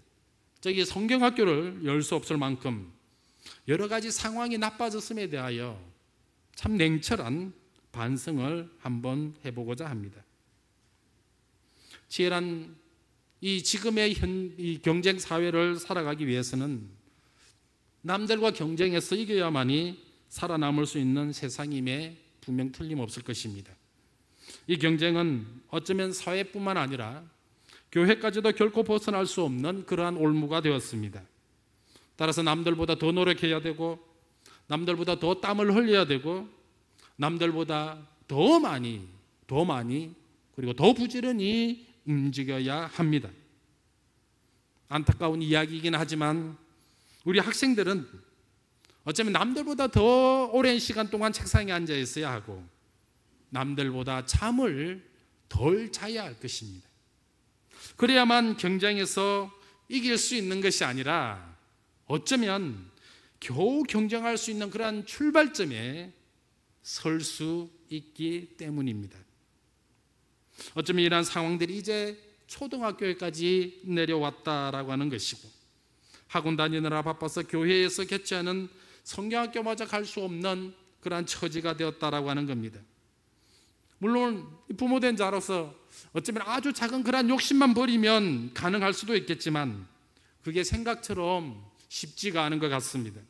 저기 성경학교를 열 수 없을 만큼 여러 가지 상황이 나빠졌음에 대하여 참 냉철한 반성을 한번 해보고자 합니다. 치열한 이 지금의 이 경쟁 사회를 살아가기 위해서는 남들과 경쟁해서 이겨야만이 살아남을 수 있는 세상임에 분명 틀림없을 것입니다. 이 경쟁은 어쩌면 사회뿐만 아니라 교회까지도 결코 벗어날 수 없는 그러한 올무가 되었습니다. 따라서 남들보다 더 노력해야 되고, 남들보다 더 땀을 흘려야 되고, 남들보다 더 많이 그리고 더 부지런히 움직여야 합니다. 안타까운 이야기이긴 하지만 우리 학생들은 어쩌면 남들보다 더 오랜 시간 동안 책상에 앉아 있어야 하고 남들보다 잠을 덜 자야 할 것입니다. 그래야만 경쟁에서 이길 수 있는 것이 아니라 어쩌면 겨우 경쟁할 수 있는 그러한 출발점에 설 수 있기 때문입니다. 어쩌면 이러한 상황들이 이제 초등학교에까지 내려왔다라고 하는 것이고, 학원 다니느라 바빠서 교회에서 개최하는 성경학교마저 갈 수 없는 그러한 처지가 되었다라고 하는 겁니다. 물론 부모 된 자로서 어쩌면 아주 작은 그러한 욕심만 버리면 가능할 수도 있겠지만 그게 생각처럼 쉽지가 않은 것 같습니다.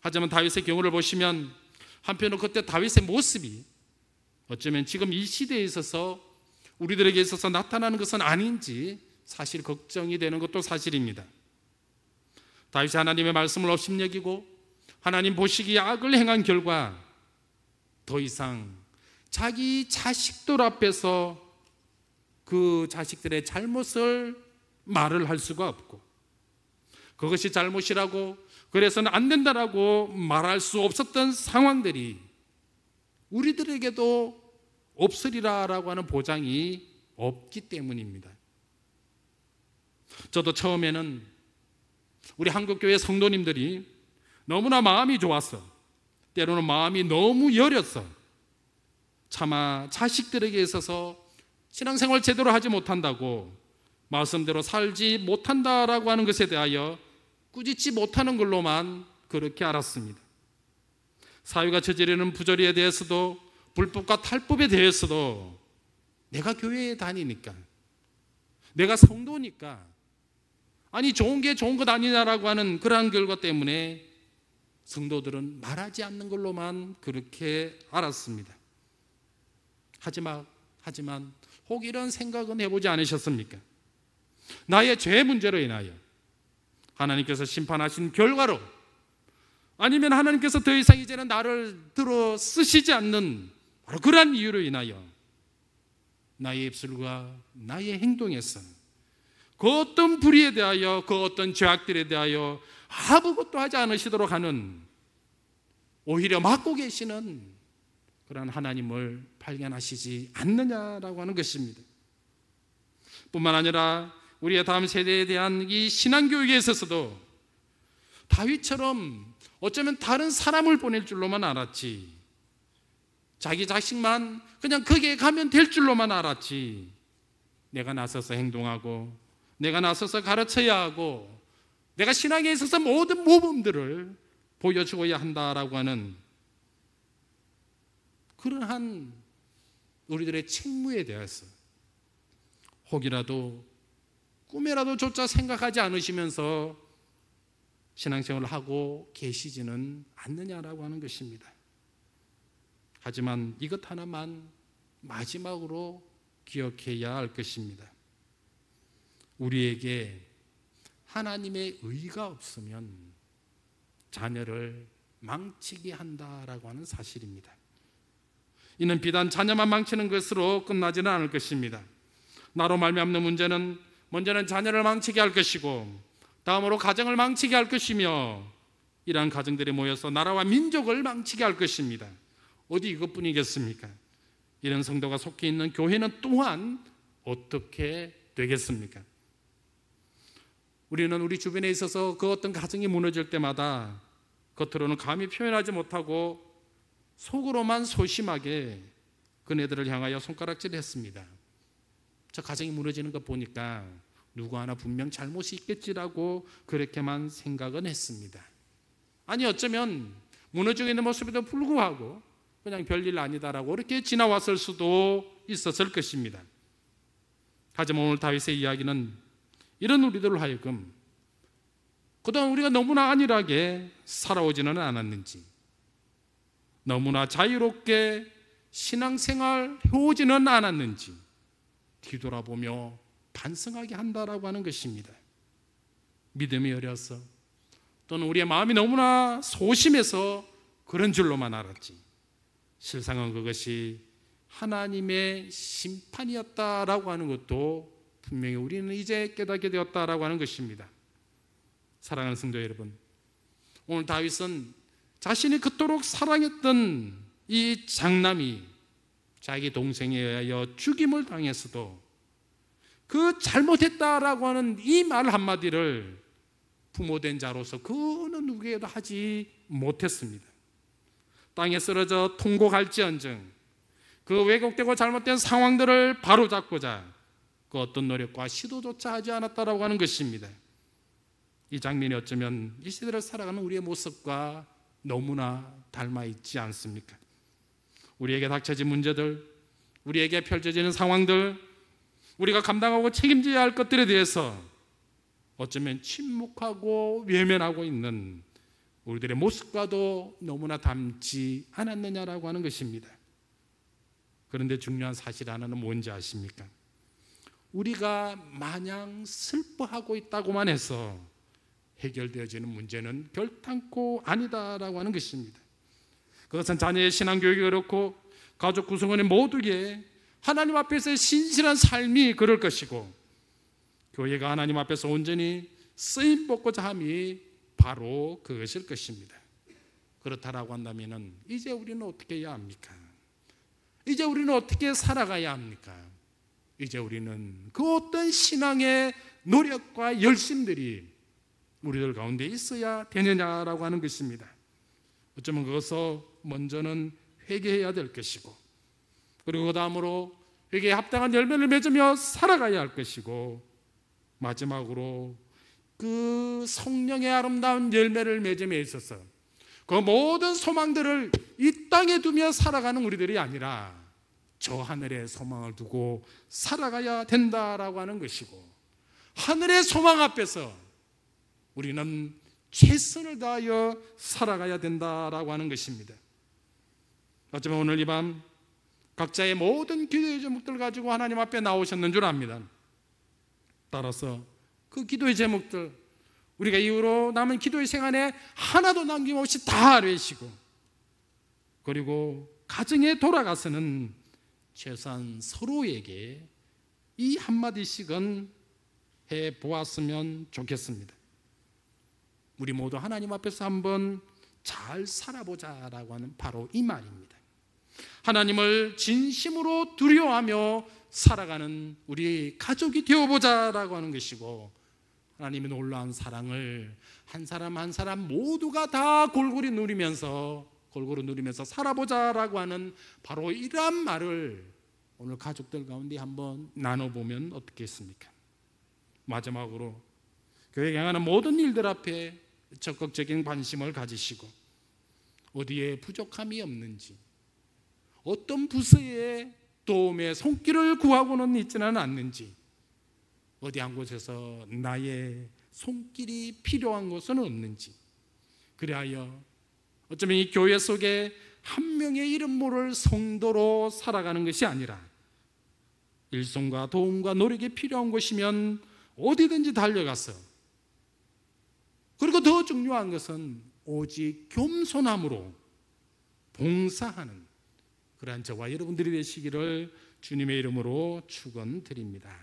하지만 다윗의 경우를 보시면 한편으로 그때 다윗의 모습이 어쩌면 지금 이 시대에 있어서 우리들에게 있어서 나타나는 것은 아닌지 사실 걱정이 되는 것도 사실입니다. 다윗이 하나님의 말씀을 업신여기고 하나님 보시기에 악을 행한 결과 더 이상 자기 자식들 앞에서 그 자식들의 잘못을 말을 할 수가 없고, 그것이 잘못이라고 그래서는 안 된다라고 말할 수 없었던 상황들이 우리들에게도 없으리라라고 하는 보장이 없기 때문입니다. 저도 처음에는 우리 한국교회 성도님들이 너무나 마음이 좋았어, 때로는 마음이 너무 여렸어, 차마 자식들에게 있어서 신앙생활 제대로 하지 못한다고, 말씀대로 살지 못한다라고 하는 것에 대하여 꾸짖지 못하는 걸로만 그렇게 알았습니다. 사회가 저지르는 부조리에 대해서도 불법과 탈법에 대해서도 내가 교회에 다니니까, 내가 성도니까, 아니 좋은 게 좋은 것 아니냐라고 하는 그러한 결과 때문에 성도들은 말하지 않는 걸로만 그렇게 알았습니다. 하지만 혹 이런 생각은 해보지 않으셨습니까? 나의 죄 문제로 인하여 하나님께서 심판하신 결과로, 아니면 하나님께서 더 이상 이제는 나를 들어 쓰시지 않는 바로 그러한 이유로 인하여 나의 입술과 나의 행동에서 그 어떤 불의에 대하여, 그 어떤 죄악들에 대하여 아무것도 하지 않으시도록 하는, 오히려 막고 계시는 그러한 하나님을 발견하시지 않느냐라고 하는 것입니다. 뿐만 아니라 우리의 다음 세대에 대한 이 신앙교육에 있어서도 다윗처럼 어쩌면 다른 사람을 보낼 줄로만 알았지, 자기 자식만 그냥 거기에 가면 될 줄로만 알았지, 내가 나서서 행동하고 내가 나서서 가르쳐야 하고 내가 신앙에 있어서 모든 모범들을 보여주어야 한다라고 하는 그러한 우리들의 책무에 대해서 혹이라도 꿈에라도 조차 생각하지 않으시면서 신앙생활을 하고 계시지는 않느냐라고 하는 것입니다. 하지만 이것 하나만 마지막으로 기억해야 할 것입니다. 우리에게 하나님의 의가 없으면 자녀를 망치게 한다라고 하는 사실입니다. 이는 비단 자녀만 망치는 것으로 끝나지는 않을 것입니다. 나로 말미암는 문제는 먼저는 자녀를 망치게 할 것이고, 다음으로 가정을 망치게 할 것이며, 이러한 가정들이 모여서 나라와 민족을 망치게 할 것입니다. 어디 이것뿐이겠습니까? 이런 성도가 속해 있는 교회는 또한 어떻게 되겠습니까? 우리는 우리 주변에 있어서 그 어떤 가정이 무너질 때마다 겉으로는 감히 표현하지 못하고 속으로만 소심하게 그네들을 향하여 손가락질을 했습니다. 저 가정이 무너지는 거 보니까 누구 하나 분명 잘못이 있겠지라고 그렇게만 생각은 했습니다. 아니 어쩌면 무너지고 있는 모습에도 불구하고 그냥 별일 아니다라고 그렇게 지나왔을 수도 있었을 것입니다. 하지만 오늘 다윗의 이야기는 이런 우리들을 하여금 그동안 우리가 너무나 안일하게 살아오지는 않았는지, 너무나 자유롭게 신앙생활 해오지는 않았는지 뒤돌아보며 반성하게 한다라고 하는 것입니다. 믿음이 어려서, 또는 우리의 마음이 너무나 소심해서 그런 줄로만 알았지, 실상은 그것이 하나님의 심판이었다라고 하는 것도 분명히 우리는 이제 깨닫게 되었다라고 하는 것입니다. 사랑하는 성도 여러분, 오늘 다윗은 자신이 그토록 사랑했던 이 장남이 자기 동생에 의하여 죽임을 당했어도 그 잘못했다라고 하는 이 말 한마디를 부모된 자로서 그 어느 누구에도 하지 못했습니다. 땅에 쓰러져 통곡할지언정 그 왜곡되고 잘못된 상황들을 바로잡고자 그 어떤 노력과 시도조차 하지 않았다라고 하는 것입니다. 이 장면이 어쩌면 이 시대를 살아가는 우리의 모습과 너무나 닮아 있지 않습니까? 우리에게 닥쳐진 문제들, 우리에게 펼쳐지는 상황들, 우리가 감당하고 책임져야 할 것들에 대해서 어쩌면 침묵하고 외면하고 있는 우리들의 모습과도 너무나 닮지 않았느냐라고 하는 것입니다. 그런데 중요한 사실 하나는 뭔지 아십니까? 우리가 마냥 슬퍼하고 있다고만 해서 해결되어지는 문제는 결단코 아니다라고 하는 것입니다. 그것은 자녀의 신앙교육이 그렇고 가족 구성원의 모두에게 하나님 앞에서의 신실한 삶이 그럴 것이고 교회가 하나님 앞에서 온전히 쓰임 받고자 함이 바로 그것일 것입니다. 그렇다라고 한다면 이제 우리는 어떻게 해야 합니까? 이제 우리는 어떻게 살아가야 합니까? 이제 우리는 그 어떤 신앙의 노력과 열심들이 우리들 가운데 있어야 되느냐라고 하는 것입니다. 어쩌면 그것을 먼저는 회개해야 될 것이고 그리고 그 다음으로 회개에 합당한 열매를 맺으며 살아가야 할 것이고 마지막으로 그 성령의 아름다운 열매를 맺음에 있어서 그 모든 소망들을 이 땅에 두며 살아가는 우리들이 아니라 저 하늘에 소망을 두고 살아가야 된다라고 하는 것이고 하늘의 소망 앞에서 우리는 최선을 다하여 살아가야 된다라고 하는 것입니다. 어쩌면 오늘 이 밤 각자의 모든 기도의 제목들 가지고 하나님 앞에 나오셨는 줄 압니다. 따라서 그 기도의 제목들 우리가 이후로 남은 기도의 생활에 하나도 남김없이 다 아뢰시고 그리고 가정에 돌아가서는 최소한 서로에게 이 한마디씩은 해보았으면 좋겠습니다. 우리 모두 하나님 앞에서 한번 잘 살아보자라고 하는 바로 이 말입니다. 하나님을 진심으로 두려워하며 살아가는 우리 가족이 되어보자라고 하는 것이고 하나님의 놀라운 사랑을 한 사람 한 사람 모두가 다 골고루 누리면서 살아보자라고 하는 바로 이러한 말을 오늘 가족들 가운데 한번 나눠보면 어떻겠습니까? 마지막으로 교회에 향하는 모든 일들 앞에 적극적인 관심을 가지시고 어디에 부족함이 없는지 어떤 부서에 도움의 손길을 구하고는 있지는 않는지 어디 한 곳에서 나의 손길이 필요한 곳은 없는지 그리하여 어쩌면 이 교회 속에 한 명의 이름 모를 성도로 살아가는 것이 아니라 일손과 도움과 노력이 필요한 곳이면 어디든지 달려가서 그리고 더 중요한 것은 오직 겸손함으로 봉사하는 그러한 저와 여러분들이 되시기를 주님의 이름으로 축원드립니다.